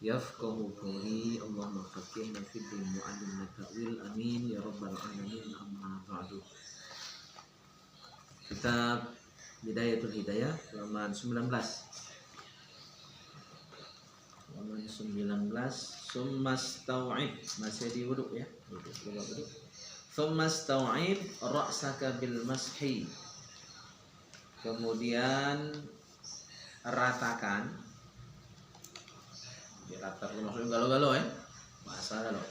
yafqahu qawli. Allahumma faqihna fid din wa 'allimna ta'wil. Amin ya rabbal alamin. Amma ba'du. Kitab Bidayatul Hidayah halaman 19. Halaman 19. Summastau'ib, masih di wuduk ya. Wuduk. Summastau'ib ra'saka bil mashi. Kemudian ratakan, diratakan maksudnya galau-galau ya, bahasa galau.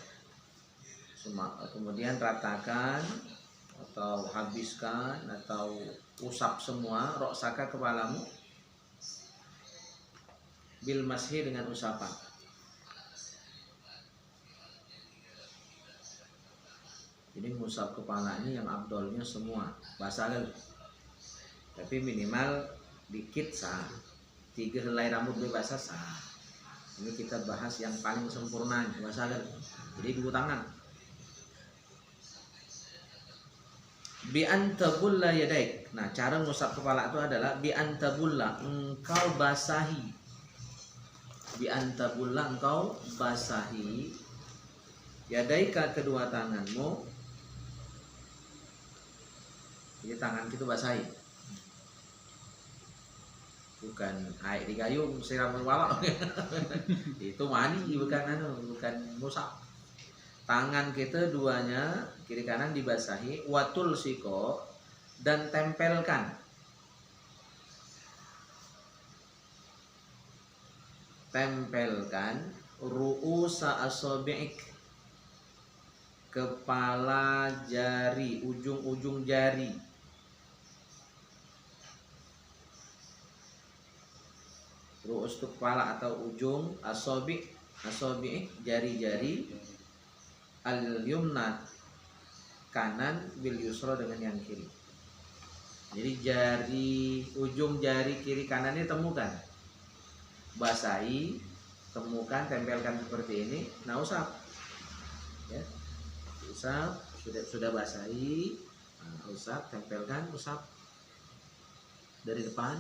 Kemudian ratakan atau habiskan atau usap semua ra'saka, kepalamu, bil mashi, dengan usapan. Jadi ngusap kepala ini yang abdolnya semua, bahasa galau. Tapi minimal dikit sah, 3 helai rambut bebas sah. Ini kita bahas yang paling sempurna bahasa galau. Jadi 2 tangan. Bi antabulla yadaik. Nah, cara ngusap kepala itu adalah bi antabulla, engkau basahi. Bi antabulla, engkau basahi yadaika, kedua tanganmu. Jadi tangan kita basahi. Bukan air di gayung siram kepala. Itu mani, bukan ngusap. Tangan kita duanya kiri kanan dibasahi, watul siko, dan tempelkan. Tempelkan ru'usa asabi'ik, kepala jari, ujung-ujung jari. Ru'us itu kepala atau ujung, asabi', jari-jari, al-yumna, kanan, bil yusra, dengan yang kiri. Jadi ujung jari kiri kanan ini temukan, basahi, temukan, tempelkan seperti ini. Nah, usap ya, usap, sudah basahi, usap, tempelkan, usap dari depan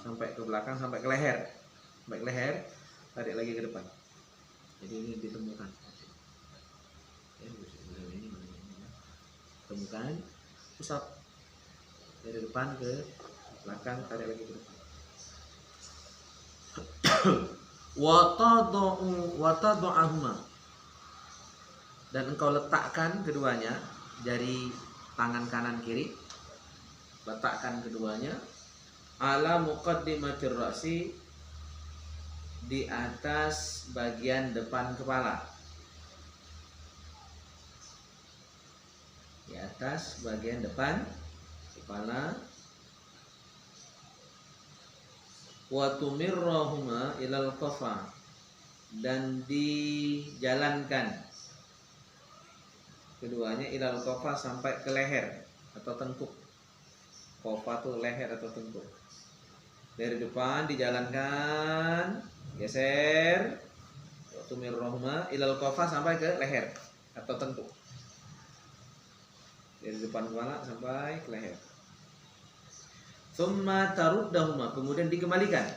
sampai ke belakang, sampai ke leher, tarik lagi ke depan. Jadi ini ditemukan. Temukan, usap dari depan ke belakang, tarik lagi ke depan. Watadu'ahuma, dan engkau letakkan keduanya, jari tangan kanan kiri, letakkan keduanya ala muqaddimatir ra'si, di atas bagian depan kepala. Di atas bagian depan kepala. Wa tumirrahuma ilal qafa, dan dijalankan keduanya ilal qafa, sampai ke leher atau tengkuk. Qafa itu leher atau tengkuk. Dari depan dijalankan, geser, wa tumirrahuma ilal qafa, sampai ke leher atau tengkuk. Dari depan kepala sampai ke leher. Tsumma taruddahuma, kemudian dikembalikan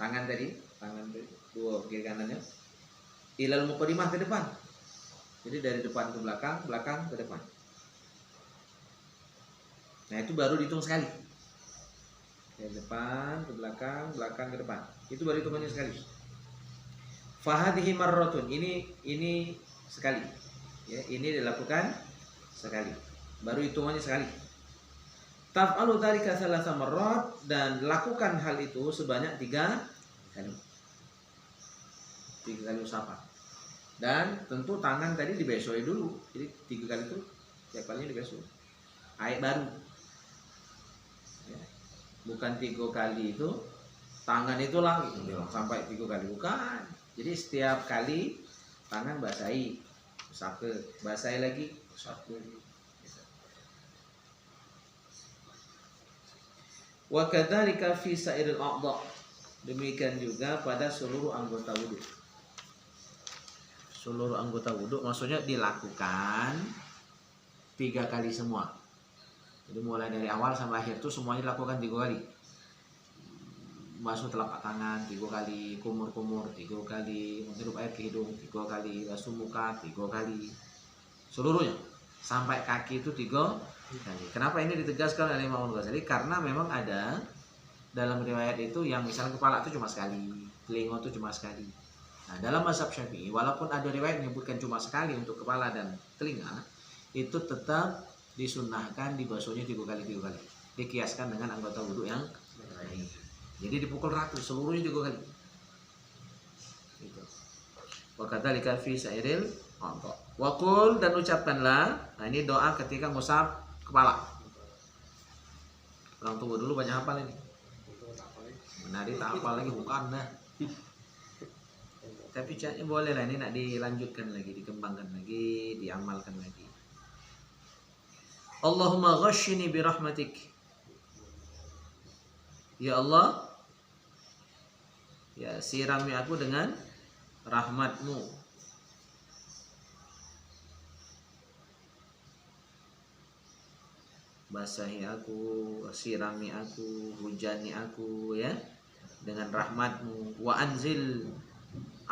tangan dua kiri kanannya, ilal muqaddimah, ke depan. Jadi dari depan ke belakang, belakang ke depan. Nah, itu baru dihitung sekali. Dari depan ke belakang, belakang ke depan. Itu baru hitungannya sekali. Fahadhihi marratun, ini sekali. Ya, ini dilakukan sekali. Baru hitungannya sekali. Taf'alu dzalika thalatha marrat, dan lakukan hal itu sebanyak 3 kali. 3 kali usapan. Dan tentu tangan tadi dibesoi dulu. Jadi 3 kali itu tiap kalinya dibesoi. Air baru. Ya. Bukan 3 kali itu tangan itu lagi sampai 3 kali, bukan. Jadi setiap kali tangan basahi, usap, basahi lagi, usap lagi. Wa kadzalika fi sa'iril a'dha, demikian juga pada seluruh anggota wudu. Seluruh anggota wudu maksudnya dilakukan 3 kali semua. Jadi mulai dari awal sampai akhir itu semuanya dilakukan 3 kali. basuh telapak tangan 3 kali, kumur-kumur 3 kali, menghirup air ke hidung 3 kali, basuh muka 3 kali, seluruhnya sampai kaki itu 3 kali. Kenapa ini ditegaskan oleh Imam Ghazali? Karena memang ada dalam riwayat itu yang misalnya kepala itu cuma sekali, telinga itu cuma sekali. Nah, dalam mazhab Syafi'i, walaupun ada riwayat menyebutkan cuma sekali untuk kepala dan telinga, itu tetap disunnahkan dibasuhnya 3 kali 3 kali. Dikiaskan dengan anggota wudhu yang lain. Jadi dipukul rata seluruhnya 3 kali. Gitu. Wa kadzalika fi sa'iril a'dha. Wa qul, dan ucapkanlah. Nah, ini doa ketika ngusap kepala. Orang tua dulu banyak hafal ini. Menari tak hafal lagi bukan dah. Tapi boleh lah, ini nak dilanjutkan lagi, dikembangkan lagi, diamalkan lagi. Allahumma ghashini bi rahmatik. Ya Allah, ya sirami aku dengan rahmatmu. Basahi aku, sirami aku, hujani aku ya dengan rahmatmu. Wa anzil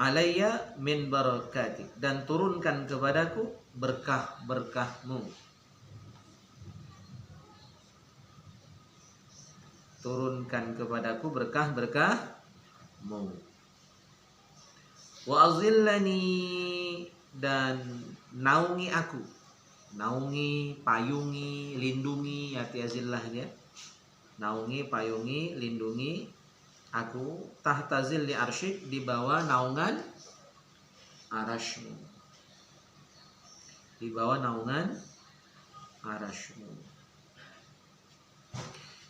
alayya min barakatik, dan turunkan kepadaku berkah-berkahmu. Turunkan kepadaku berkah-berkahmu. Wa azillani, dan naungi aku. Naungi, payungi, lindungi, arti azillah ya. Naungi, payungi, lindungi aku tahta zilli arsyik, di bawah naungan arasmu. Di bawah naungan arasmu.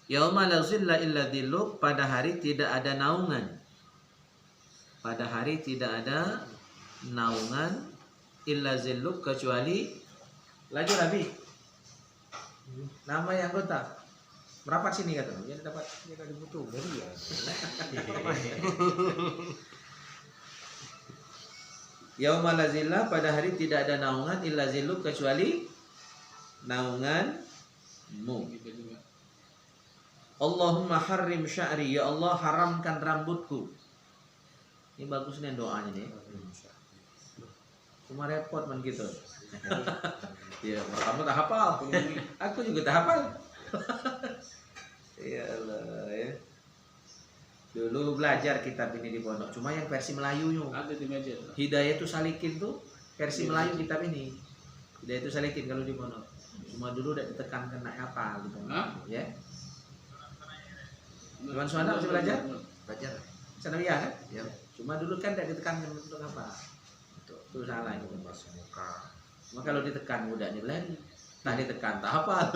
Yauma la zilla illa dhilluk, pada hari tidak ada naungan. Pada hari tidak ada naungan illa zilluk, kecuali laju Nabi. Nama yang anggota berapa sini kata? Jadi dapat kita dibutuh beri ya. Yauma la zilla, pada hari tidak ada naungan illa zilluk, kecuali naunganmu. Allahumma harrim sya'ri, ya Allah haramkan rambutku. Ini bagus nih doanya nih. Cuma repot man gitu. Ya, kamu tak hafal. Aku juga tak hafal. Ya Allah ya. Dulu belajar kitab ini di pondok, cuma yang versi Melayunya. Ada di meja. Hidayatus Salikin tuh versi Melayu kitab ini. Hidayatus Salikin kalau di pondok. Cuma dulu udah ditekankan nak hafal gitu. Ya. Cuman Suhana masih belajar? Belajar. Sanawiyah kan? Ya. Cuma dulu kan tidak ditekankan untuk apa? Itu salah itu. Basuh muka. Cuma kalau ditekan mudahnya berlari. Tak ditekan tak hafal.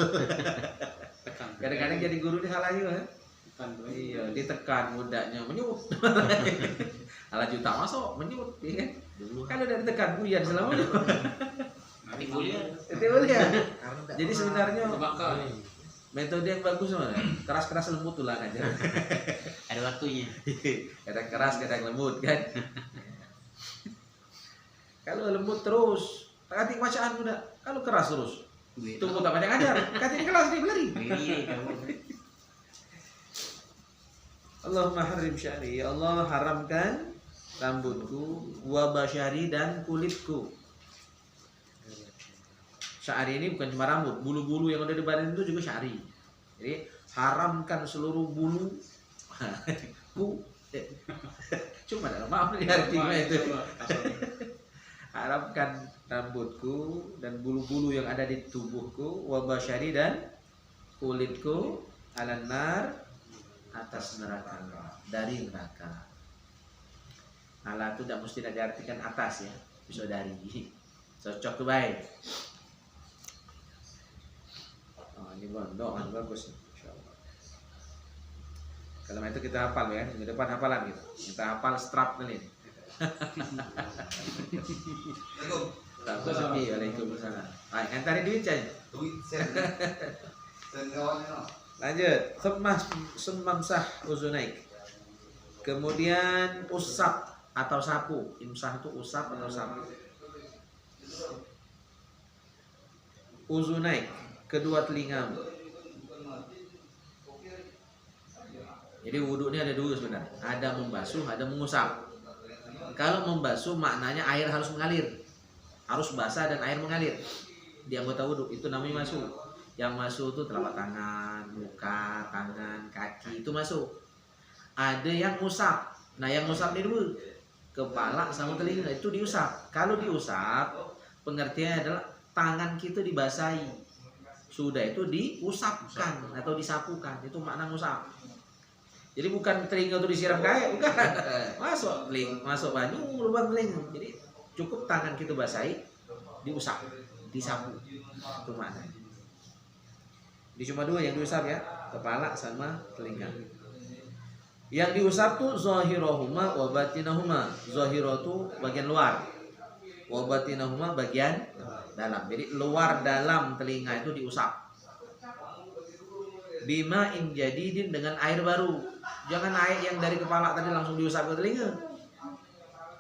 Tekan. Kadang-kadang jadi guru di salah juga. Tekan. Iya, ditekan mudahnya menyut. Ala juta masuk menyut, ya kan? Dulu Kalau udah ditekan buyan selamanya. Nanti kuliah. Itu boleh ya. karena enggak Jadi sebenarnya Bakal. metode yang bagus mana? Keras-keras lembut tulang aja. ada waktunya. Kadang keras, kadang lembut kan. Kalau lembut terus, nanti bacaan udah. Kalau keras terus, tunggu tak banyak ajar. Katanya kelas nih berlari. Allahumma harim sya'ri, ya Allah haramkan rambutku, wa basyari, dan kulitku. Sya'ri ini bukan cuma rambut, bulu-bulu yang ada di badan itu juga sya'ri. Jadi haramkan seluruh bulu. Cuma dalam maaf nih artinya itu. Haramkan rambutku dan bulu-bulu yang ada di tubuhku, wa basyari, dan kulitku, alan nar, atas neraka, dari neraka. Ala itu tidak mesti diartikan atas ya, bisa dari. Cocok tuh baik. Oh, ini doa bagus, insyaallah. Kalau itu kita hafal ya, minggu depan hafalan gitu. Kita hafal strap kali ini. Waalaikumsalam. Yang tadi duit aja. Lanjut. Summamsah uzunaik. Kemudian usap atau sapu. Imsah itu usap atau sapu. Uzunaik, kedua telingamu. Jadi wudhu ini ada dua sebenarnya. Ada membasuh, ada mengusap. Kalau membasuh maknanya air harus mengalir. Harus basah dan air mengalir di anggota wudhu. Itu namanya masuk. Yang masuk itu telapak tangan, muka, tangan, kaki. Itu masuk. Ada yang usap. Nah yang usap ini dulu. Kepala sama telinga itu diusap. Kalau diusap, pengertiannya adalah tangan kita dibasahi. Sudah itu diusapkan atau disapukan. Itu makna ngusap. Jadi bukan telinga itu disiram kayak, bukan. Masuk banyu, lubang telinga. Jadi cukup tangan kita basahi, diusap, disapu. Itu maknanya. Jadi cuma dua yang diusap ya, kepala sama telinga. Yang diusap tuh zahirahuma wa batinahuma. Zahirah tuh bagian luar. Wa batinahuma bagian dalam. Jadi luar dalam telinga itu diusap. Bima in jadidin dengan air baru. Jangan air yang dari kepala tadi langsung diusap ke telinga.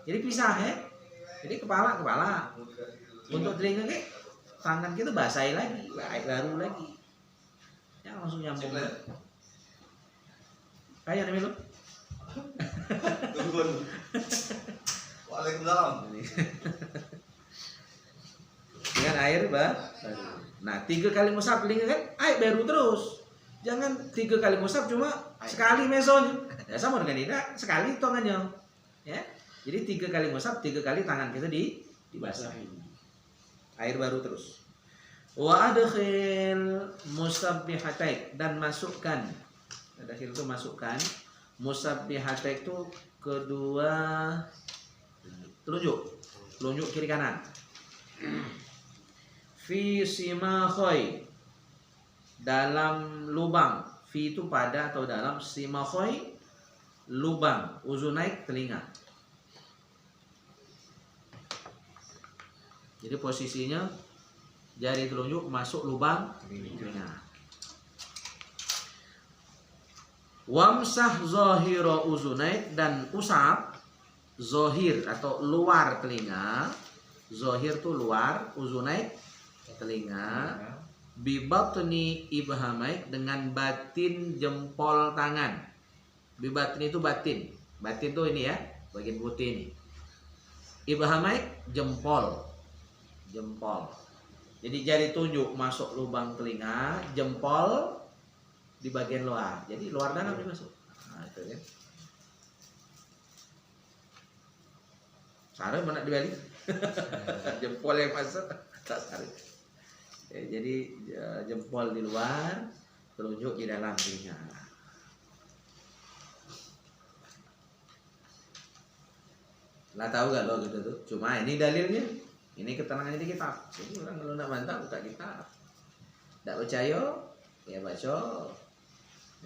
Jadi pisah ya. Jadi kepala. Untuk telinga tangan kita basahi lagi, air baru lagi. Jangan langsung nyambung. Kayak nih lu. Waalaikumsalam. Dengan air baru. Nah 3 kali ngusap telinga kan air baru terus. Jangan 3 kali ngusap cuma sekali mesonya. Ya sama dengan ini sekali tangannya. Ya. Jadi 3 kali ngusap, 3 kali tangan kita dibasahi. Air baru terus. Wa adkhil musabbihatai dan masukkan. Adkhil itu masukkan. Musabbihatai itu kedua telunjuk kiri kanan. Fi simakhoi dalam lubang. Fi itu pada atau dalam, simakhoi lubang, uzunai telinga. Jadi posisinya jari telunjuk masuk lubang telinga. Wamsah zahira uzunai dan usap zohir atau luar telinga. Zohir itu luar, uzunai telinga. Bibatni ibhamai dengan batin jempol tangan. Bibatni itu batin. Batin itu ini ya, bagian putih ini. Ibhamai jempol. Jadi jari tunjuk masuk lubang telinga, jempol di bagian luar. Jadi luar dalam dimasuk. Nah, itu ya. Sarung mana dibalik? Jempol yang masuk, tak sarung. Ya, jadi jempol di luar, telunjuk di dalam telinga. Lah tahu gak lo gitu tuh? Cuma ini dalilnya. Ini keterangannya di kitab. Jadi orang kalau nak bantah buka kitab. Tak percaya, ya baca.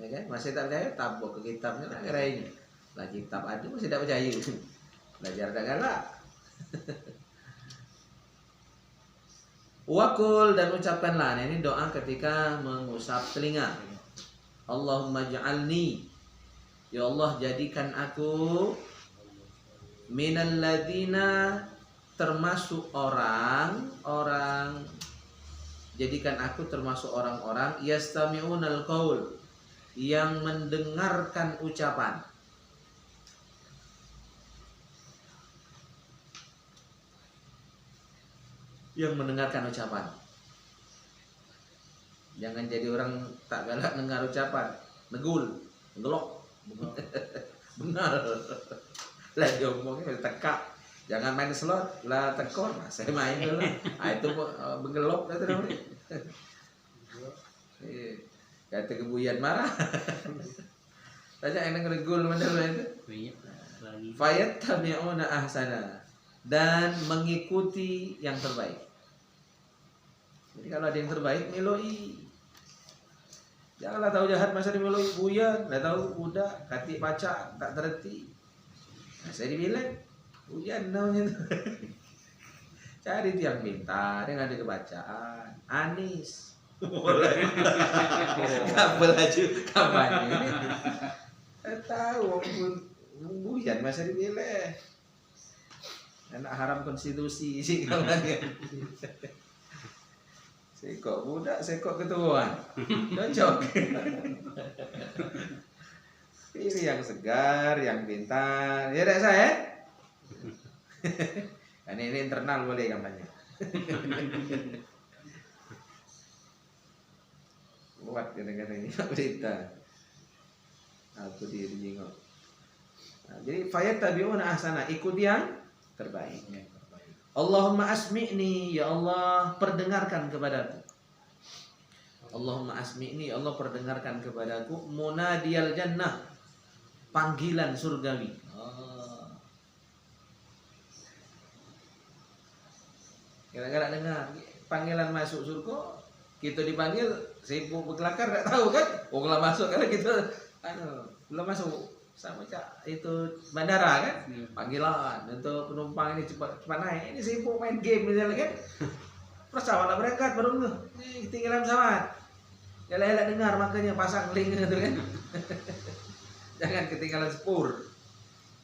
Ya kan? Masih tak percaya, tabok ke kitabnya lah kira-kira. Lah kitab ada masih tak percaya. Belajar dah galak. Wakul dan ucapkanlah. Nah, ini doa ketika mengusap telinga. Allahumma ja'alni, ya Allah jadikan aku minal ladina, termasuk orang jadikan aku termasuk orang-orang yastami'unal qaul, yang mendengarkan ucapan. Yang mendengarkan ucapan. Jangan jadi orang tak galak dengar ucapan, negul, ngelok. Benar. Lah dia ngomongnya tekak. Jangan main slot, lah tekor. Nah, saya main dulu. Ah itu bengelok itu namanya. Kata kebuyan marah. Tanya yang negul mana itu? Fayat tabi'una ahsana, dan mengikuti yang terbaik. Jadi kalau ada yang terbaik, miloi. Janganlah tahu jahat masa dimiloi buyan, dah tahu budak kati paca tak terhenti. Nah, saya dibilang buyan namanya itu. Cari tiang pintar yang ada kebacaan. Anis. Kabel aja kampanye. Tahu buyan masa dibilang. Anak haram konstitusi sih kawannya. Sekok budak, sekok ketuaan. Cocok. Pilih yang segar, yang pintar. Ya tidak saya? Ini internal boleh kampanye. Kuat kadang-kadang ini berita. Aku dijengok. Nah, jadi fayattabi'una ahsana, ikuti yang terbaik. Allahumma asmi'ni, ya Allah perdengarkan kepadaku. Allahumma asmi'ni, ya Allah perdengarkan kepadaku munadiyal jannah, panggilan surgawi. Kira-kira dengar panggilan masuk surga, kita dipanggil sibuk berkelakar nggak tahu kan? Oh kalau masuk kan kita belum masuk sama cak itu bandara kan? Panggilan untuk penumpang ini cepat naik. Ini sibuk main game misalnya kan? Pesawat berangkat baru tuh, ketinggalan pesawat. Elak-elak dengar makanya pasang link gitu kan? Jangan ketinggalan sepur.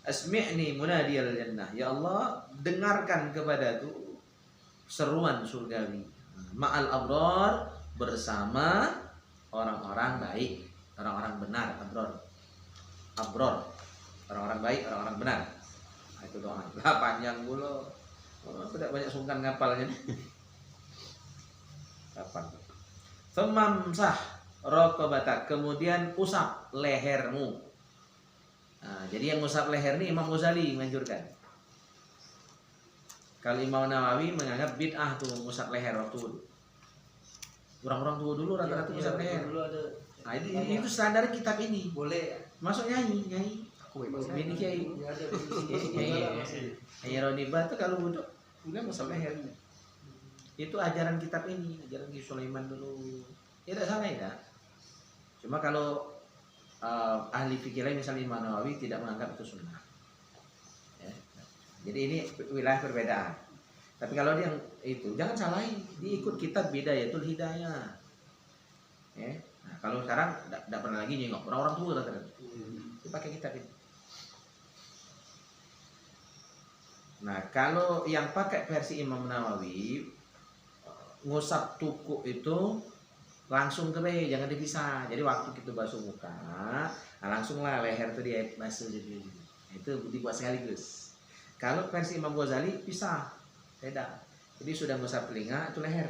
Asmi'ni munadiyal jannah. Ya Allah, dengarkan kepadaku seruan surgawi. Ma'al abrar, bersama orang-orang baik, orang-orang benar. Abror, orang-orang baik, orang-orang benar. Nah, itu doa. Lah panjang mulu. Tidak banyak sungkan ngapalnya. Kapan? Femamsah raqabatak, kemudian usap lehermu. Nah, jadi yang usap leher ini Imam Ghazali menganjurkan. Kalau Imam Nawawi menganggap bid'ah tuh ngusap leher waktu dulu. Orang-orang tua dulu rata-rata ngusap leher. Dulu ada. Nah, itu standar kitab ini. Boleh. Masuk nyanyi. Aku bebas. Ini kiai. Kiai Roniba tuh kalau duduk udah ngusap lehernya. Itu ajaran kitab ini, ajaran Ki Sulaiman dulu. Tidak salah ya. Cuma kalau ahli fikih lain misalnya Imam Nawawi tidak menganggap itu sunnah. Ya. Jadi ini wilayah perbedaan. Tapi kalau dia itu jangan salahin, diikut kitab Bidayatul Hidayah. Ya. Nah, kalau sekarang tidak pernah lagi nyengok orang-orang tua kata. Dipakai kitab ini. Nah, kalau yang pakai versi Imam Nawawi ngusap tuku itu langsung ke bawah, jangan dipisah. Jadi waktu kita basuh muka, nah langsunglah leher itu dia basuh jadi itu dibuat sekaligus. Kalau versi Imam Ghazali pisah, beda. Jadi sudah ngusap telinga itu leher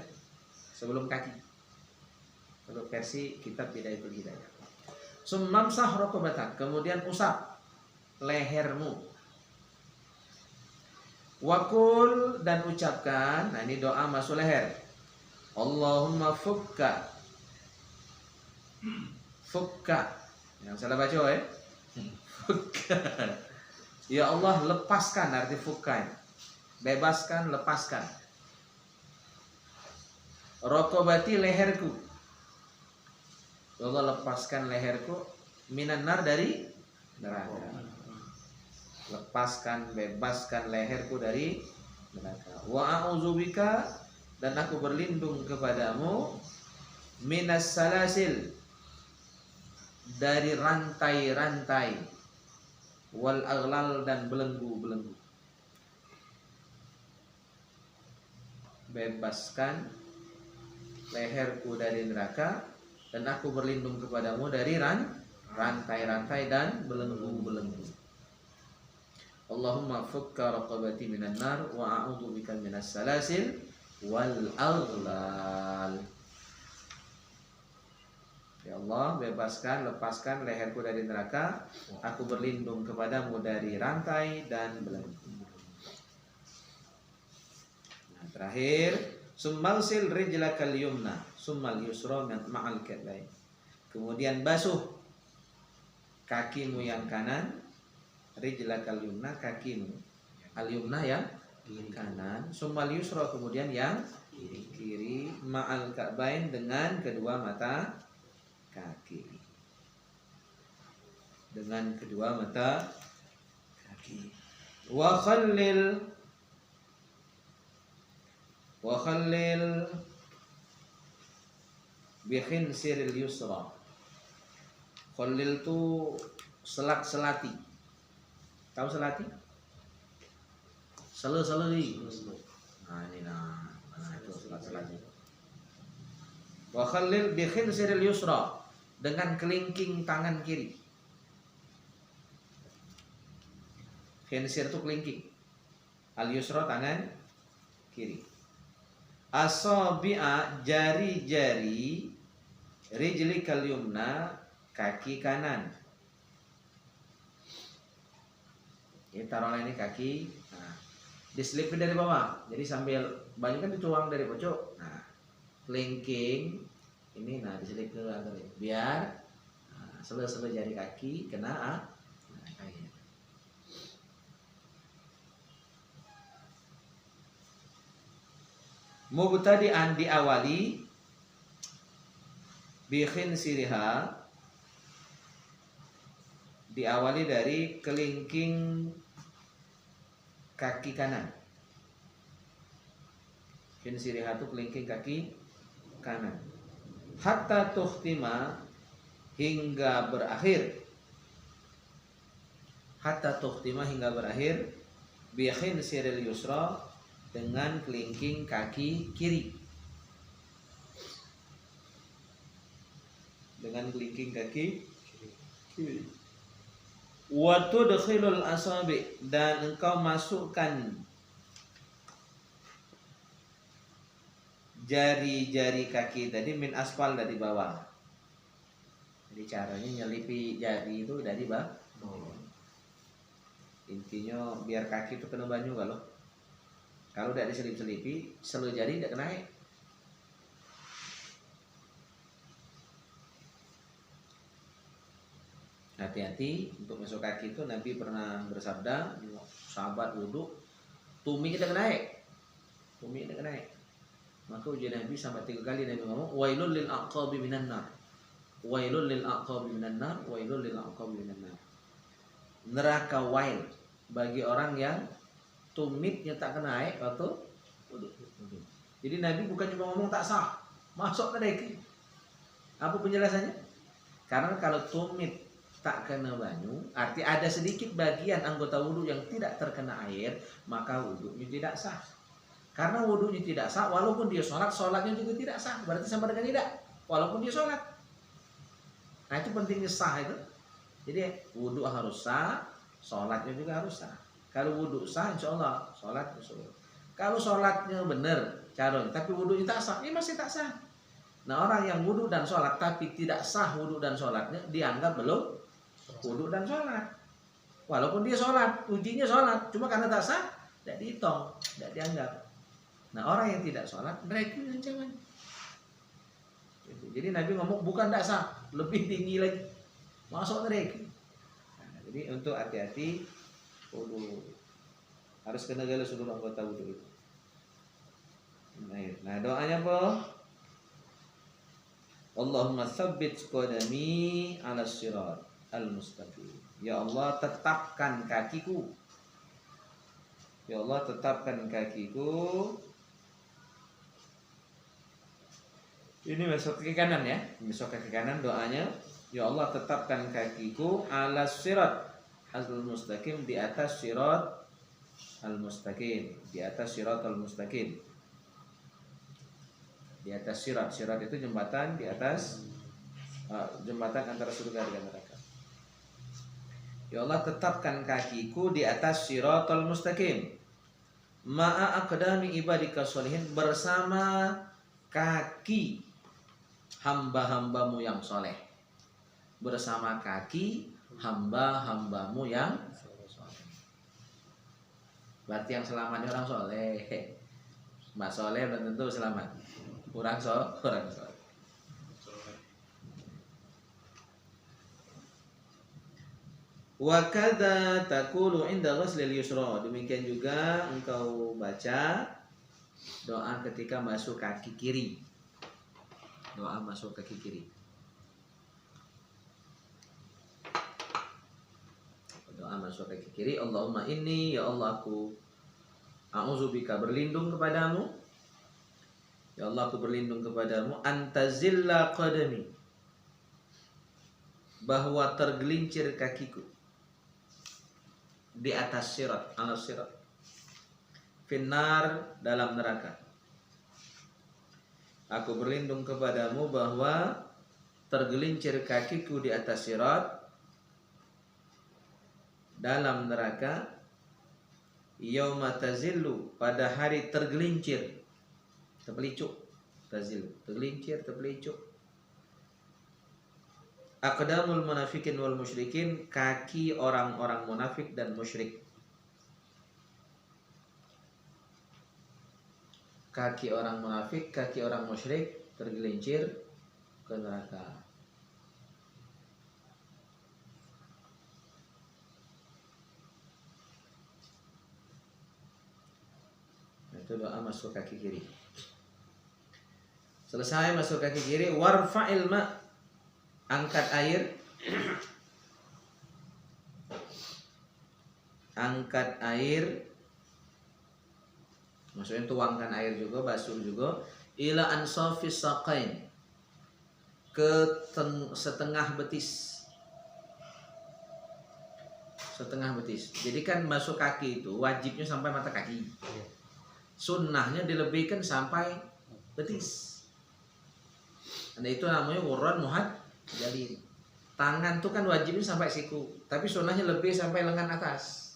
sebelum kaki. Kalau versi kitab Bidayatul Hidayah. Summamsah raqabatak, kemudian usap lehermu. Wakul dan ucapkan, nah ini doa masuk leher. Allahumma fukka, yang salah baca ya. Fukka. Ya Allah lepaskan, arti fukka. Bebaskan, lepaskan. Raqabati, leherku. Ya Allah lepaskan leherku minan nar, dari neraka. Lepaskan, bebaskan leherku dari neraka. Wa a'udzubika, dan aku berlindung kepadamu minas salasil, dari rantai-rantai, wal aghlal, dan belenggu-belenggu. Bebaskan leherku dari neraka, dan aku berlindung kepadamu dari rantai-rantai dan belenggu-belenggu. Allahumma fukka raqabati minan nar wa a'udzubika minas salasil wal aghlal. Ya Allah, bebaskan, lepaskan leherku dari neraka. Aku berlindung kepadamu dari rantai dan belenggu. Nah, terakhir, summalsil rijlakal yumna, summal yusra ma'al ka'bain. Kemudian basuh kakimu yang kanan, rijlakal yumna, kakimu al yumna yang kanan, summal yusra, kemudian yang kiri, ma'al ka'bain, dengan kedua mata kaki. Dengan kedua mata kaki. Wa khallil bi khinsiril yusra. Khallil tu selati. Tahu selati? Selu-selu. Nah, ini itu selati. Wa khallil bi khinsiril yusra, dengan kelingking tangan kiri. Khinsir itu kelingking. Al yusra tangan kiri. Asabi'a jari-jari rijlikal yumna kaki kanan. Ini taruhlah ini kaki. Nah, diselipin dari bawah. Jadi sambil banyak kan dituang dari pojok. Nah, kelingking ini nah diselip ke atas biar nah, sela-sela jari kaki kena air. Mubtadi'an diawali bi khinsiriha, diawali dari kelingking kaki kanan. Khinsiriha itu kelingking kaki kanan. Hatta tuhtima, hingga berakhir. Hatta tuhtima, hingga berakhir bi khinsiril yusra, dengan kelingking kaki kiri. Dengan kelingking kaki kiri. Wa tudkhilul asabi, dan engkau masukkan jari-jari kaki tadi min asfal, dari bawah. Jadi caranya nyelipi jari itu dari bawah. Intinya biar kaki itu kena banyu. Kalau tidak diselip-selipi, selu jari tidak kena air. Hati-hati untuk masuk kaki itu. Nabi pernah bersabda, sahabat wudhu, tumit tidak kena air. Tumit tidak kena air. Maka ujian Nabi sampai 3 kali Nabi ngomong, wailul lil aqabi minan nar. Wailul lil aqabi minan nar. Wailul lil aqabi minan nar. Neraka wail bagi orang yang tumitnya tak kena air waktu wudhu. Jadi Nabi bukan cuma ngomong tak sah, masuk ke deki. Apa penjelasannya? Karena kalau tumit tak kena banyu, arti ada sedikit bagian anggota wudhu yang tidak terkena air, maka wudhunya tidak sah. Karena wudhunya tidak sah, walaupun dia sholat, sholatnya juga tidak sah. Berarti sama dengan tidak, walaupun dia sholat. Nah itu pentingnya sah itu. Jadi wudhu harus sah, sholatnya juga harus sah. Kalau wudhu sah, insya Allah sholatnya sah. Kalau sholatnya benar caranya, tapi wudhunya tak sah, ini masih tak sah. Nah orang yang wudhu dan sholat tapi tidak sah wudhu dan sholatnya, dianggap belum wudhu dan sholat. Walaupun dia sholat, ujinya sholat, cuma karena tak sah, tidak dihitung, tidak dianggap. Nah orang yang tidak sholat, mereka ancaman. Jadi Nabi ngomong bukan tak sah, lebih tinggi lagi, masuk mereka. Nah, jadi untuk hati-hati wudhu harus kena gala seluruh anggota wudhu itu. Nah doanya apa? Allahumma tsabbit qadami 'ala sirat al-mustaqim. Ya Allah tetapkan kakiku. Ya Allah tetapkan kakiku. Ini masuk kaki kanan ya. Masuk kaki kanan doanya. Ya Allah tetapkan kakiku 'ala sirat al-mustaqim, di atas sirat al-mustaqim, di atas sirat al-mustaqim. Di atas sirat, sirat itu jembatan di atas jembatan antara surga dengan neraka. Ya Allah tetapkan kakiku di atas siratal mustaqim, ma'a aqdami ibadika sholihin, bersama kaki hamba-hambamu yang soleh. Bersama kaki hamba-hambamu yang soleh. Berarti yang selamatnya orang soleh. Mbak soleh belum tentu selamat. Orang soleh. Wa kadza taqulu inda ghuslil yusra. Demikian juga engkau baca doa ketika masuk kaki kiri. Doa masuk kaki kiri. Doa masuk kaki kiri. Allahumma inni, ya Allah aku a'udzubika, berlindung kepadamu. Ya Allah aku berlindung kepadamu, antazilla qadami, bahwa tergelincir kakiku di atas sirat, ala sirat, finnar, dalam neraka. Aku berlindung kepadamu bahwa tergelincir kakiku di atas sirat, dalam neraka, Yauma tazillu, pada hari tergelincir, terpelicuk, tazillu, tergelincir, terpelicuk. Aqdamul munafikin wal musyrikin, kaki orang-orang munafik dan musyrik. Kaki orang munafik, kaki orang musyrik tergelincir ke neraka. Itu doa masuk kaki kiri. Selesai masuk kaki kiri, warfa'il ma, angkat air. Angkat air. Maksudnya tuangkan air juga, basuh juga. Ila ansafis saqain, ke setengah betis. Setengah betis. Jadi kan masuk kaki itu wajibnya sampai mata kaki. Sunnahnya dilebihkan sampai betis. Nah itu namanya wurran muhad jalin. Tangan tuh kan wajibnya sampai siku, tapi sunnahnya lebih sampai lengan atas.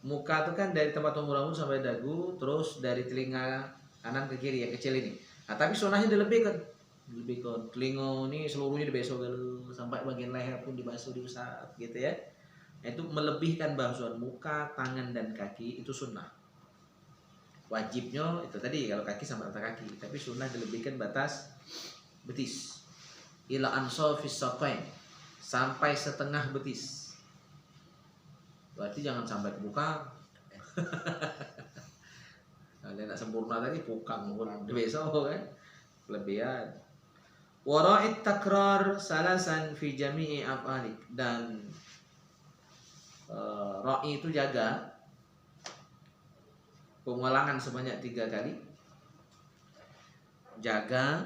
Muka tuh kan dari tempat tumbuh rambut sampai dagu, terus dari telinga kanan ke kiri yang kecil ini. Nah tapi sunnahnya dilebihkan. Dilebihkan. Telinga ini seluruhnya dibasuh dulu, sampai bagian leher pun dibasuh, diusap gitu ya. Itu melebihkan basuhan muka, tangan dan kaki, itu sunnah. Wajibnya itu tadi kalau kaki sampai mata kaki, tapi sunnah dilebihkan batas betis. Ila ansafis saqain, sampai setengah betis. Berarti jangan sampai ke muka. Kalian nak sempurna tadi pukang pun besok kan. Kelebihan. Wara'it takrar salasan fi jami'i af'alik, dan ra'i itu jaga pengulangan sebanyak 3 kali. Jaga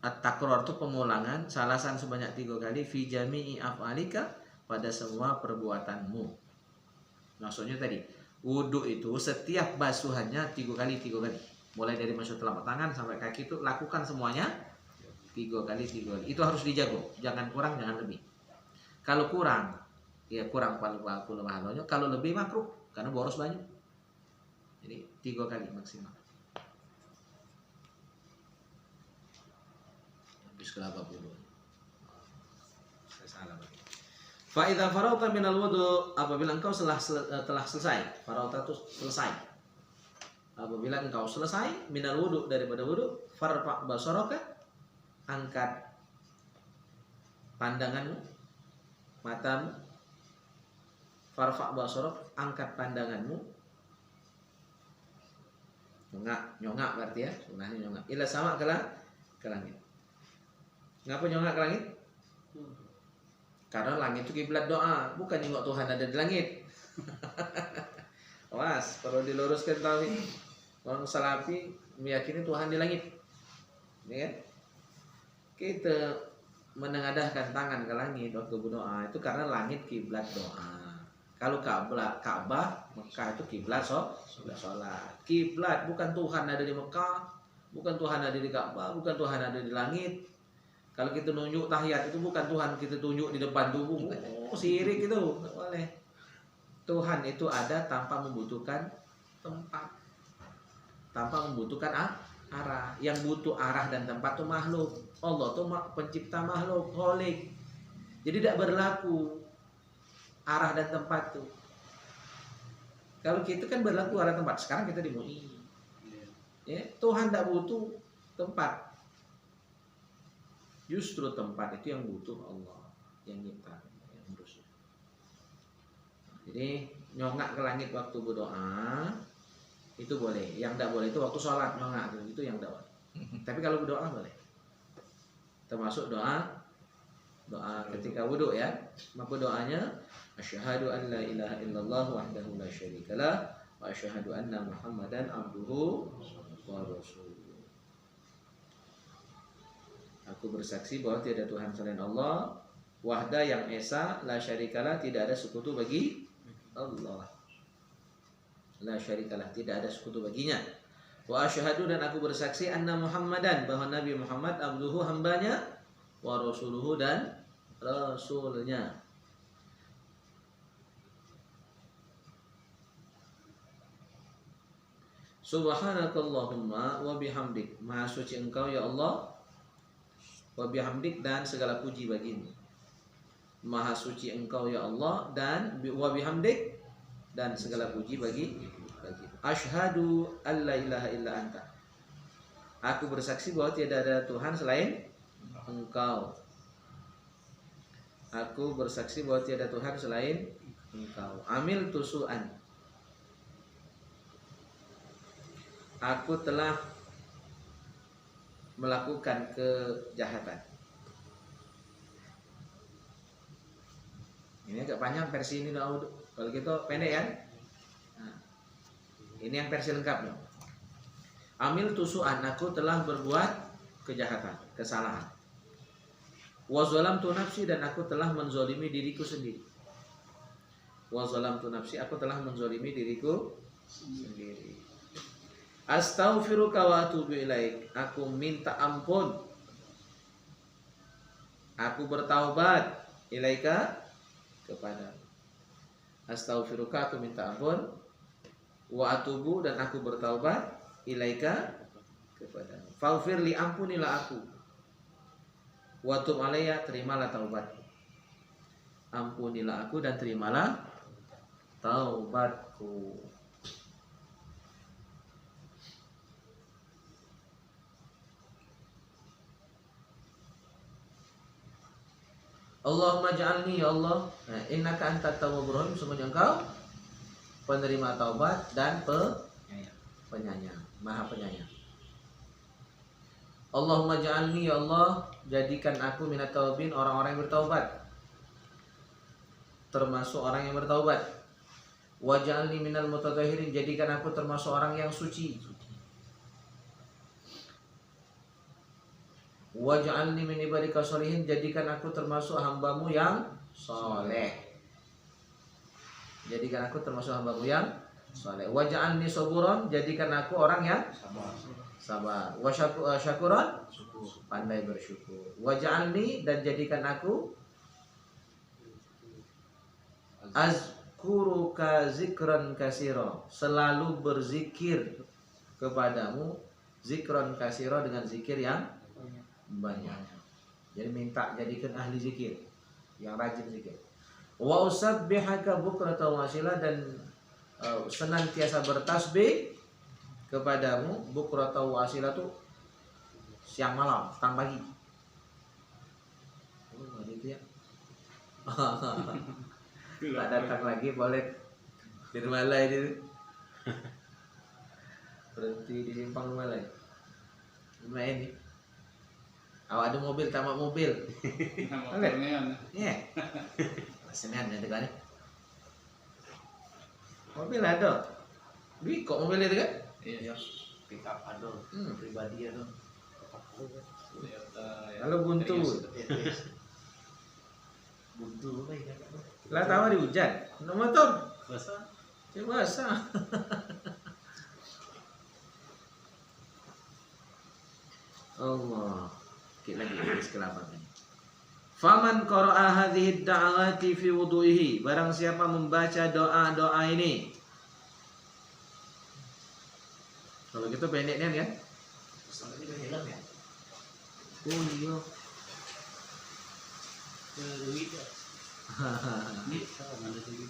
at-takrar itu pengulangan, salasan sebanyak 3 kali, fi jami'i af'alika, pada semua perbuatanmu. Maksudnya tadi, wudhu itu setiap basuhannya 3 kali. Mulai dari masuk telapak tangan sampai kaki itu lakukan semuanya 3 kali. Itu harus dijaga, jangan kurang, jangan lebih. Kalau kurang, ya kurang pahalanya. Kalau lebih makruh, karena boros banyak. Jadi 3 kali maksimal. Habis kelapa puluh. Saya salah bagi. Fa idza farauta minal wudu, apabila engkau telah selesai, farauta itu selesai. Apabila engkau selesai minal wudu, daripada wudu, farfa basaraka, angkat pandanganmu, matamu. Farfa basarak, angkat pandanganmu. Nyongak berarti ya, sunnahnya nyongak. Ila sama ke langit. Ngapa nyongak ke langit? Karena langit itu kiblat doa, bukan nengok Tuhan ada di langit. Awas, perlu diluruskan tauhid. Orang salafi meyakini Tuhan di langit. Ya kan? Kita menengadahkan tangan ke langit waktu berdoa itu karena langit kiblat doa. Kalau Ka'bah, Mekah itu kiblat sholat. Kiblat bukan Tuhan ada di Mekah, bukan Tuhan ada di Ka'bah, bukan Tuhan ada di langit. Kalau kita nunjuk tahiyat itu bukan Tuhan kita tunjuk di depan tubuh. Oh, sirik itu, enggak boleh. Tuhan itu ada tanpa membutuhkan tempat. Tanpa membutuhkan arah. Yang butuh arah dan tempat itu makhluk. Allah itu pencipta makhluk, Khalik. Jadi tidak berlaku arah dan tempat tuh. Kalau kita kan berlaku arah tempat. Sekarang kita di MUI. Ya, Tuhan tidak butuh tempat. Justru tempat itu yang butuh Allah, yang nyipta, yang urus. Jadi nyongak ke langit waktu berdoa itu boleh. Yang tidak boleh itu waktu sholat nyongak, itu yang tidak boleh. Tapi kalau berdoa boleh. Termasuk doa ketika wudhu ya. Maka doanya asyhadu an la ilaha illallah wahdahu la syarikalah wa asyhadu anna Muhammadan abduhu wa rasuluh. Aku bersaksi bahwa tiada Tuhan selain Allah, wahda yang esa, la syarikalah, tidak ada sekutu bagi Allah. La syarikalah, tidak ada sekutu baginya. Wa asyhadu, dan aku bersaksi anna Muhammadan, bahwa Nabi Muhammad abduhu, hambanya, wa rasuluhu, dan rasulnya. Subhanakallahumma wa bihamdik. Maha suci Engkau ya Allah. Wa bihamdik, dan segala puji bagimu. Maha suci Engkau ya Allah, dan wa bihamdik, dan segala puji bagimu. Asyhadu an la ilaha illa anta. Aku bersaksi bahwa tiada ada Tuhan selain Engkau. Aku bersaksi bahwa tiada Tuhan selain Engkau. Amil tusu'an. Aku telah melakukan kejahatan. Ini agak panjang versi ini, kalau gitu pendek kan? Nah, ini yang versi lengkapnya. Amil tusu'an, aku telah berbuat kejahatan, kesalahan. Wa zalamtu nafsi, dan aku telah menzolimi diriku sendiri. Wa zalamtu nafsi, aku telah menzolimi diriku sendiri. Astaghfiruka wa atubu ilaik, aku minta ampun. Aku bertaubat ilaika, kepada. Astaghfiruka, aku minta ampun. Wa atubu, dan aku bertaubat ilaika, kepada. Faghfir li, ampunilah aku. Wa tub alayya, terimalah taubatku. Ampunilah aku dan terimalah taubatku. Allahumma ja'alni ya Allah, innaka antat tawwabur rahim, sesungguhnya Engkau penerima taubat dan penyayang, maha penyayang. Allahumma ja'alni ya Allah, jadikan aku minat taubin, orang-orang yang bertaubat, termasuk orang yang bertaubat. Wa ja'alni minal mutatahhirin, jadikan aku termasuk orang yang suci. Wa ja'alni min ibadika sholihin, jadikan aku termasuk hambamu yang soleh. Jadikan aku termasuk hambamu yang soleh. Wa ja'alni saburon, jadikan aku orang yang sabar. Wa syakuron, pandai bersyukur. Wa ja'alni, dan jadikan aku azkuruka zikran kasiro, selalu berzikir kepadamu, zikran kasiro, dengan zikir yang banyak. Jadi minta jadikan ahli zikir, yang rajin zikir. Wa usabbihaka bukrata wa asila, dan senantiasa bertasbih kepadamu, bukrata wa asila tuh siang malam, petang pagi. Oh, gitu ya. Tak datang lagi boleh Nirmala ini. Berhenti di simpang Malai. Gimana ini? Awak ada mobil, tamat mobil. Iya. Senin ada kan? Mobil ada. Beli kok mobil itu kan? Iya. Pick up ada. Pribadi ada. Kalau buntu. Buntu baik kan? Lah tahu di hujan. Nak motor. Basah. Coba basah. Allah. Kita lagi hadis ke-8 ini. Faman qara'a hadhihi ad-da'awati fi wudu'ihi, barang siapa membaca doa-doa ini. Kalau gitu pendeknya kan? Sampai juga hilang ya. Oh iya. Duit ya. Ini sama ada duit.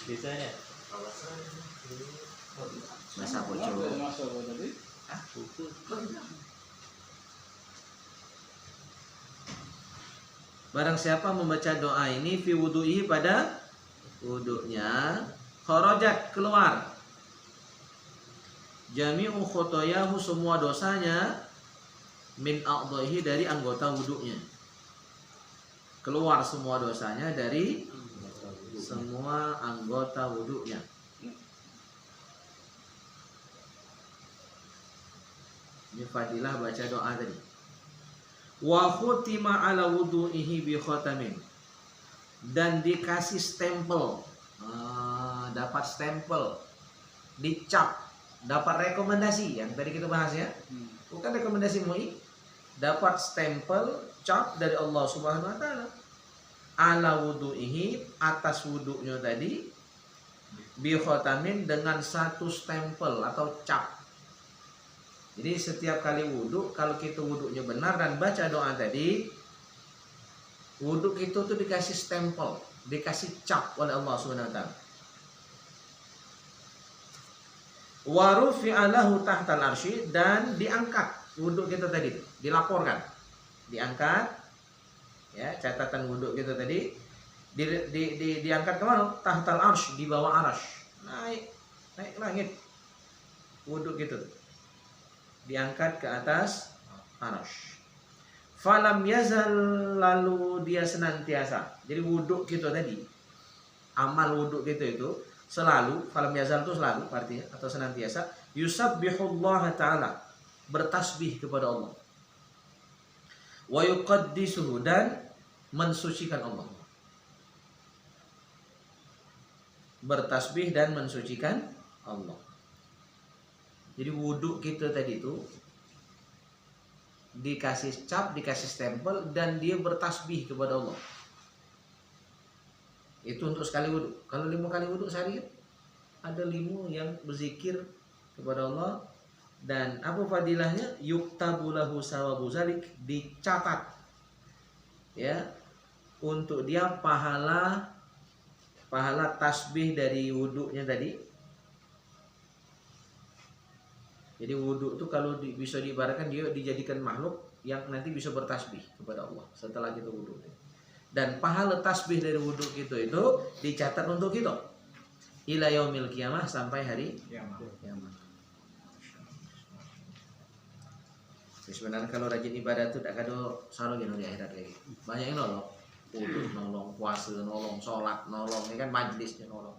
Bisa ya? Masa bocor. Barang siapa membaca doa ini fi wudu'ihi, pada wudunya, kharajat, keluar, jami'u khotoyahu, semua dosanya, min a'dha'ihi, dari anggota wudunya. Keluar semua dosanya dari semua anggota wudunya. Ini fadilah baca doa tadi. Wa khutima ala wudu'ihi bi khatamin, dan dikasih stempel, dapat stempel, dicap, dapat rekomendasi yang tadi kita bahas ya. Bukan rekomendasi MUI, dapat stempel cap dari Allah Subhanahu wa taala. ala wudu'ihi, atas wudu'nya tadi, bi khotamin, dengan satu stempel atau cap. Jadi setiap kali wudhu, kalau kita wudhunya benar dan baca doa tadi, wudhu kita tuh dikasih stempel, dikasih cap oleh Allah Subhanahu wa taala. Wa rufi'a lahu tahtal arsy, dan diangkat wudhu kita tadi, dilaporkan, diangkat ya, catatan wudhu kita tadi diangkat kemana? Tahtal arsy, di bawah arsy, naik langit wudhu gitu, diangkat ke atas arsy. Falam yazal, lalu dia senantiasa. Jadi wudhu kita tadi, amal wudhu kita itu selalu, falam yazal itu selalu artinya, atau senantiasa, yusabbihullah ta'ala, bertasbih kepada Allah, wa yuqaddisuhu, dan mensucikan Allah, bertasbih dan mensucikan Allah. Jadi wudhu kita tadi itu dikasih cap, dikasih stempel, dan dia bertasbih kepada Allah. Itu untuk sekali wudhu. Kalau 5 kali wudhu sehari, ada 5 yang berzikir kepada Allah. Dan apa fadilahnya? Yuktabu lahu sawabu zalik, dicatat ya, untuk dia pahala tasbih dari wudhunya tadi. Jadi wudhu itu kalau bisa diibaratkan, dia dijadikan makhluk yang nanti bisa bertasbih kepada Allah setelah kita wudhu. Dan pahala tasbih dari wudhu kita itu dicatat untuk kita ila yaumil qiyamah, sampai hari kiamat. Sebenarnya kalau rajin ibadah itu tidak ada sarung di akhirat lagi. Banyak yang nolong, wudhu nolong, puasa nolong, sholat nolong, ini kan majlisnya nolong.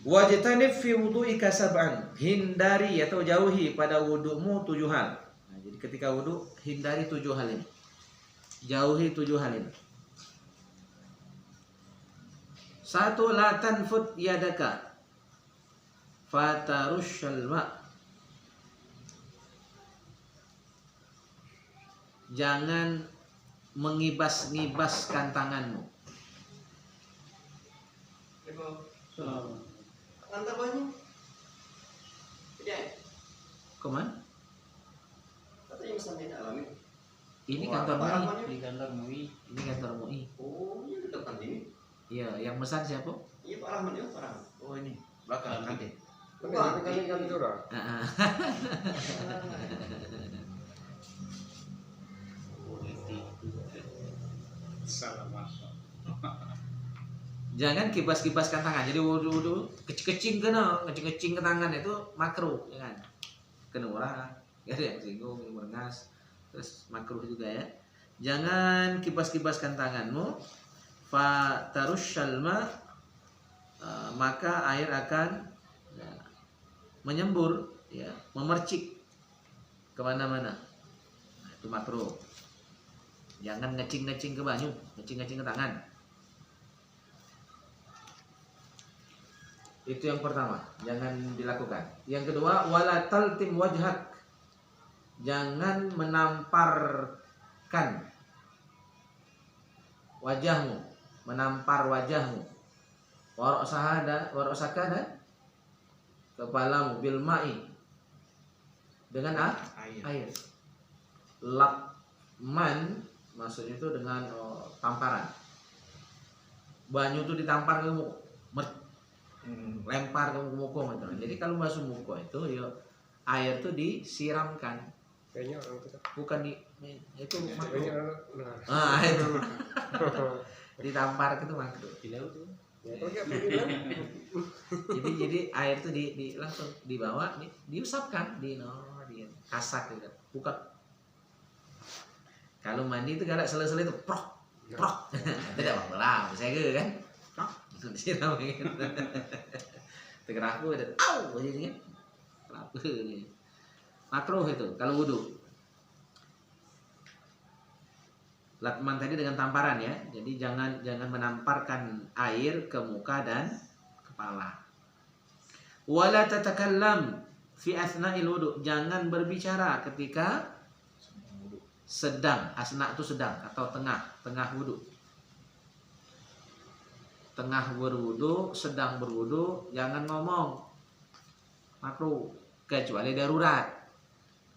Wajtanib fi wudu'ika sab'an, hindari atau jauhi pada wudu'mu 7 hal. Nah, jadi ketika wudu, hindari 7 hal ini, jauhi 7 hal ini. 1, la tanfud yadaka fatarushal ma', jangan mengibas-ngibaskan tanganmu. Lantar banyak. Tidak. Kemana? Katanya Mas Andi alami. Ini kantor MUI. Di kantor MUI. Ini kantor MUI. Oh, ini depan sini. Iya, yang pesan siapa? Iya Pak Rahman ya, Pak Rahman. Oh ini belakang kantin. Bukan, kami curang. Salah masuk. Jangan kibas-kibaskan tangan. Jadi wudu kecing-kecing kena, kecing-kecing ke tangan itu makruh, ya kan? Kena orang, ya ada yang singgung, yang merengas, terus makruh juga ya. Jangan kibas-kibaskan tanganmu. Fa tarushal ma, maka air akan ya, menyembur, ya, memercik kemana-mana. Nah, itu makruh. Jangan ngecing-ngecing ke banyu, ngecing-ngecing ke tangan. Itu yang pertama, jangan dilakukan. Yang kedua, wala taltim wajhak, jangan menamparkan wajahmu, menampar wajahmu. Warosakada, kepalamu, bil ma'i, dengan air. Lakman, maksudnya itu dengan tamparan. Banyu itu ditampar ke muka, lempar ke muka gitu. Jadi kalau basuh muka itu ya, air itu disiramkan, Kayaknya orang kita. bukan itu makruh. Kayaknya orang. Itu ditampar itu makruh. Di laut tuh. Ya, kalau nggak bilang. Jadi air itu di langsung dibawa, diusapkan, di kasak gitu. Bukan. Kalau mandi itu galak sele-sele itu prok. Tidak apa-apa lah, saya gitu kan. Prok. Disiram gitu. Tegeraku itu, au, jadi kan. Kenapa ini? Makruh itu kalau wudu. Lakman tadi dengan tamparan ya. Jadi jangan menamparkan air ke muka dan kepala. Wala tatakallam fi athna'il wudu, jangan berbicara ketika sedang, asna itu sedang atau tengah wudhu. Tengah berwudhu, sedang berwudhu, jangan ngomong makruh kecuali darurat.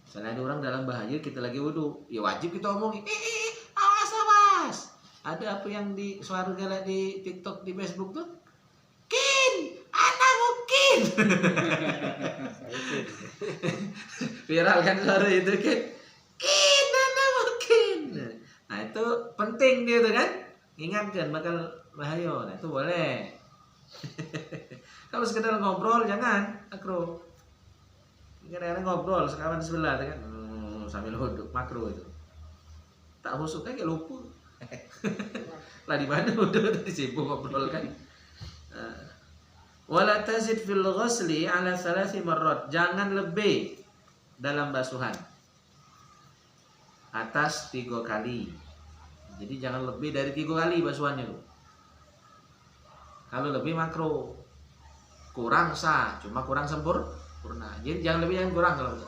Misalnya ada orang dalam bahaya, kita lagi wudhu, ya wajib kita omongin, awas. Ada apa yang di suara galak di TikTok, di Facebook tuh? Mungkin. Viral kan suara itu kan? Mungkin. Nah itu penting dia tuh kan? Ingatkan bakal bahaya. Nah itu boleh. Kalau sekedar ngobrol jangan makruh. Kadang-kadang ngobrol sekawan sebelah kan sambil duduk makruh itu. Tak husuk kan kayak lupa. Lah di mana udah tadi sibuk ngobrol kan. Wala tazid fil ghusli ala 3 marrat. Jangan lebih dalam basuhan atas 3 kali. Jadi jangan lebih dari 3 kali basuhannya. Kalau lebih makruh. Kurang sah, cuma kurang sempurna. Jadi jangan lebih, jangan kurang kalau bisa.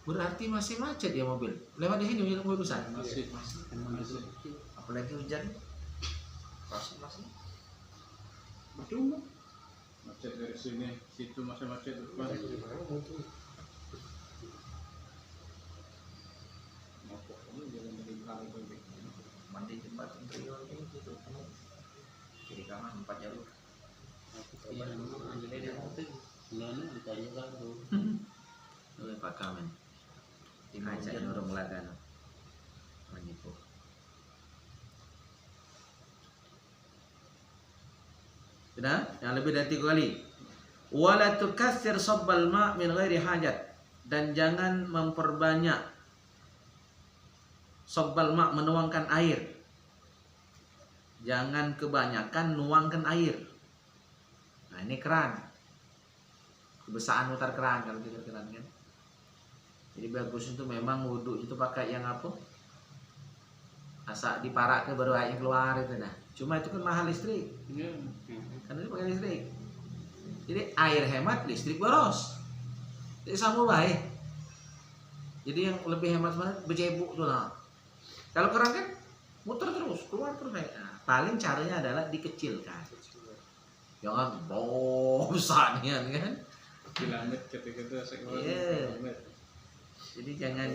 Berarti masih macet ya mobil. Lewat di sini mobil besar. Masih. Apalagi hujan. Masih. Cuma macet dari sini, situ masih macet depan. Di mana mungkin? Mandi tempat interior ini gitu. Kiri kanan 4 jalur. Iya, anjingnya dia ngerti. Nana ditanya kan tuh. Oleh Pak Kamen. Diajak orang Meladan. Manipo. Sudah? Yang lebih dari 3 kali. Wala tukaththir sabbal ma' min ghairi hajat. Dan jangan memperbanyak sabbal ma' menuangkan air. Jangan kebanyakan nuangkan air. Nah, ini keran. Kebiasaan mutar keran kalau kita keran kan. Jadi bagus itu memang wudhu itu pakai yang apa? Asa diparak ke baru air keluar itu nah. Cuma itu kan mahal listrik. Karena itu pakai listrik. Jadi air hemat, listrik boros. Jadi sama baik. Jadi yang lebih hemat mana becebuk tuh lah. Kalau keran kan muter terus, keluar terus. Nah, paling caranya adalah dikecilkan. Jangan besarnya kan. Kilamet ketika itu asik banget. Iya. Jadi jangan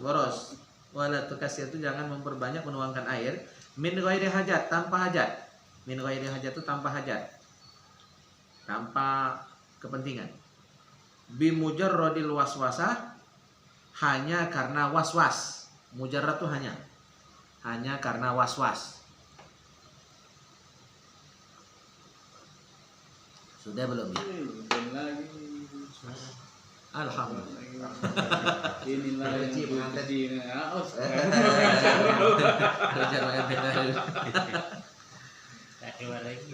boros. Wala tukasir itu jangan memperbanyak menuangkan air min ghairi hajat, tanpa hajat. Min ghairi hajat itu tanpa hajat. Tanpa kepentingan. Bi mujarradil waswasah, hanya karena waswas. Mujarrad itu hanya karena waswas. Sudah belum ya? Belum lagi. Alhamdulillah. Inilah yang pengantin. di Belajar pengantin baru. Tak keluar lagi.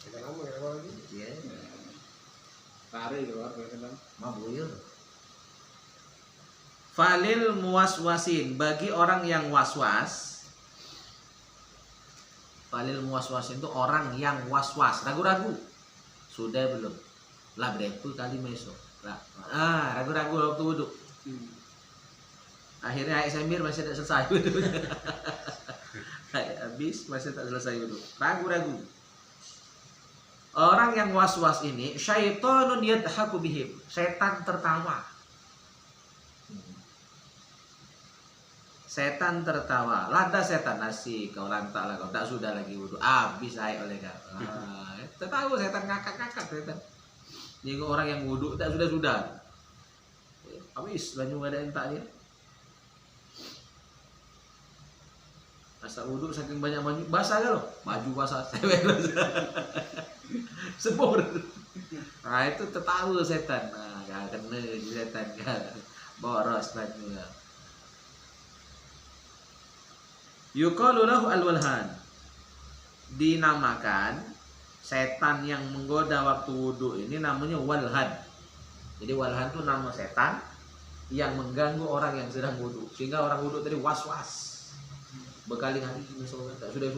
Ada lama lagi. Iya. tarik keluar kan. Mabuyur. Falil muwaswasin, bagi orang yang waswas. Falil muwaswasin itu orang yang waswas, ragu-ragu. Sudah belum? Lah berapa kali besok? Lah, ragu-ragu waktu wudhu. Akhirnya Ayah Samir masih tidak selesai wudhu. Habis masih tak selesai wudhu. Ragu-ragu. Orang yang was-was ini, syaitonun yadhaku bihim. Setan tertawa. Setan tertawa. Lada setan, asik kau lantak lah, kau tak sudah lagi wudhu. Habis air oleh kau. Tahu setan ngakak-ngakak setan. Jadi orang yang wudhu tak sudah. Habis banyu ada entak dia. Asal wudhu saking banyak baju basah kan loh. Baju basah, cewek basah. Sebur. Nah itu tertahu setan. Nah gak kena setan kan. Boros baju. Yuqalu lahu al-walhan. Dinamakan setan yang menggoda waktu wudhu ini namanya walhan. Jadi walhan itu nama setan yang mengganggu orang yang sedang wudhu, sehingga orang wudhu tadi was-was berkali-kali misalnya tak sudah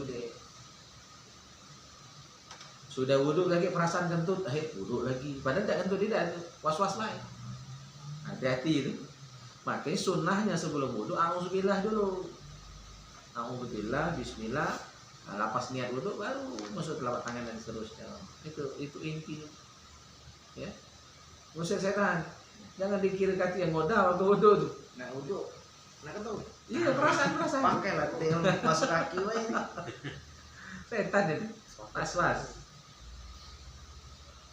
Sudah wudhu lagi perasaan kentut, wudhu lagi. Padahal tidak kentut, tidak was-was lain. Hati-hati itu. Makanya sunnahnya sebelum wudhu, a'udzubillah dulu. A'udzubillah, bismillah, lapas niat wudhu, baru masuk telapak tangan dan seterusnya. Itu intinya. Ya, musir setan. Jangan dikira kaki yang modal waktu wudhu tuh. Nah udah, nah ketemu. Iya, perasaan. Pakai lah yang masuk kaki wae. Setan itu. Was-was.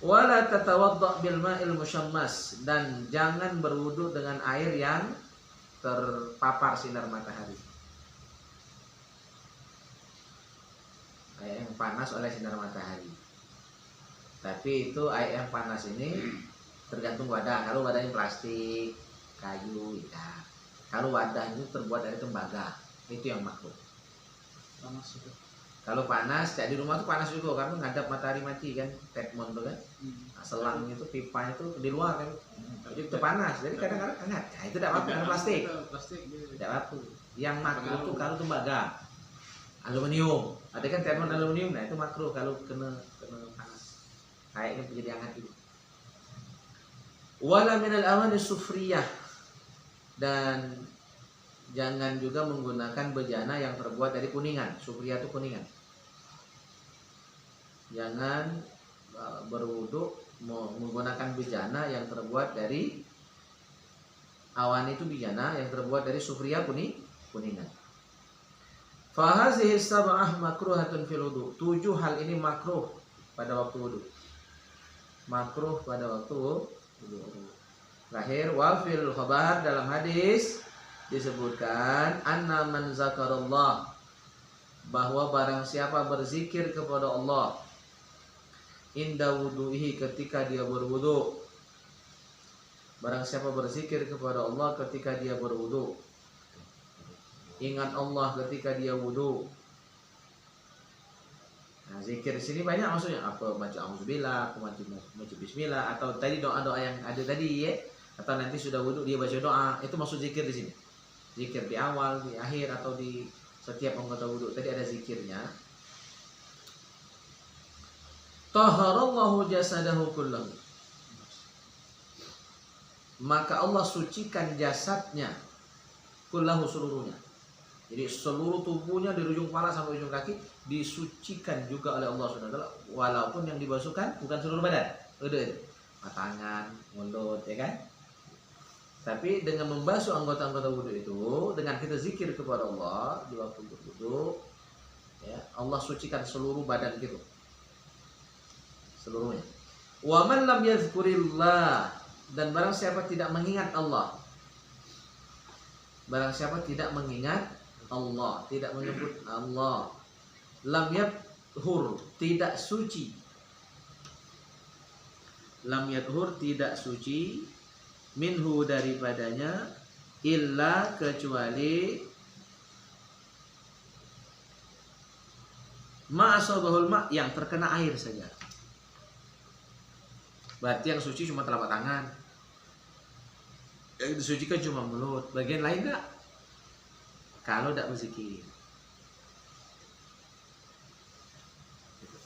Wala tatawadda bil ma'il musyammas, dan jangan berwudu dengan air yang terpapar sinar matahari. Air yang panas oleh sinar matahari. Tapi itu air yang panas ini tergantung wadah. Kalau wadahnya plastik, kayu, ya. Kalau wadah itu terbuat dari tembaga, itu yang makruh. Panas itu. Kalau panas, di rumah tuh panas juga karena ngadap matahari mati kan, tepmon tuh kan, nah, selang itu pipanya tuh di luar kan, jadi itu panas, jadi kadang-kadang hangat. Nah, itu tidak apa-apa, karena plastik, tidak apa-apa. Yang makruh tuh kalau tembaga, aluminium, ada kan tepmon aluminium, nah itu makruh kalau kena panas, kayaknya menjadi hangat itu. Wala minal awani sufriyah, dan jangan juga menggunakan bejana yang terbuat dari kuningan. Sufriyah itu kuningan. Jangan berwudu menggunakan bejana yang terbuat dari awan, itu bejana yang terbuat dari sufriyah kuningan. Fahazihi sab'ah makruhatun fil wudu. 7 hal ini makruh pada waktu wudu. Makruh pada waktu wudu. Terakhir, wa fil khabar, dalam hadis disebutkan anna man zakarallah, bahwa barang siapa berzikir kepada Allah inda wudu'ihi, ketika dia berwudu. Barang siapa berzikir kepada Allah ketika dia berwudu, ingat Allah ketika dia wudu. Nah, zikir di sini banyak maksudnya, apa baca auzubillah, baca bismillah, atau tadi doa-doa yang ada tadi ya, atau nanti sudah wudu dia baca doa, itu maksud zikir di sini. Zikir di awal, di akhir, atau di setiap anggota wudu tadi ada zikirnya. Taharallahu jasadahu kullahu, maka Allah sucikan jasadnya, kullahu, seluruhnya. Jadi seluruh tubuhnya dari ujung kepala sampai ujung kaki disucikan juga oleh Allah SWT, walaupun yang dibasuhkan bukan seluruh badan, udah tangan, mulut, ya kan? Tapi dengan membasuh anggota-anggota wudhu itu, dengan kita zikir kepada Allah di waktu berwudhu, ya, Allah sucikan seluruh badan kita, seluruhnya. Wa man lam yadhkurillah, dan barang siapa tidak mengingat Allah, barang siapa tidak mengingat Allah, tidak menyebut Allah, lam yadhur, tidak suci, lam yadhur, tidak suci, minhu, daripadanya, illa, kecuali, ma'asabahul ma', yang terkena air saja. Berarti yang suci cuma telapak tangan, yang disucikan cuma mulut, bagian lain enggak, kalau tidak berzikir.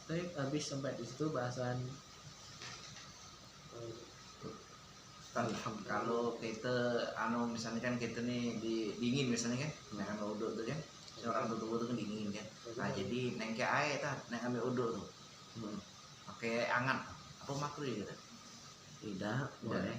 Baik, habis sampai di situ bahasan. Kalau kita misalnya kan kita nih dingin misalnya kan, nah uduk tuh kan, orang uduk kan dingin kan. Nah jadi nengke air tuh, neng ambil uduk tuh, pakai angan, apa makruh gitu? Tidak boleh.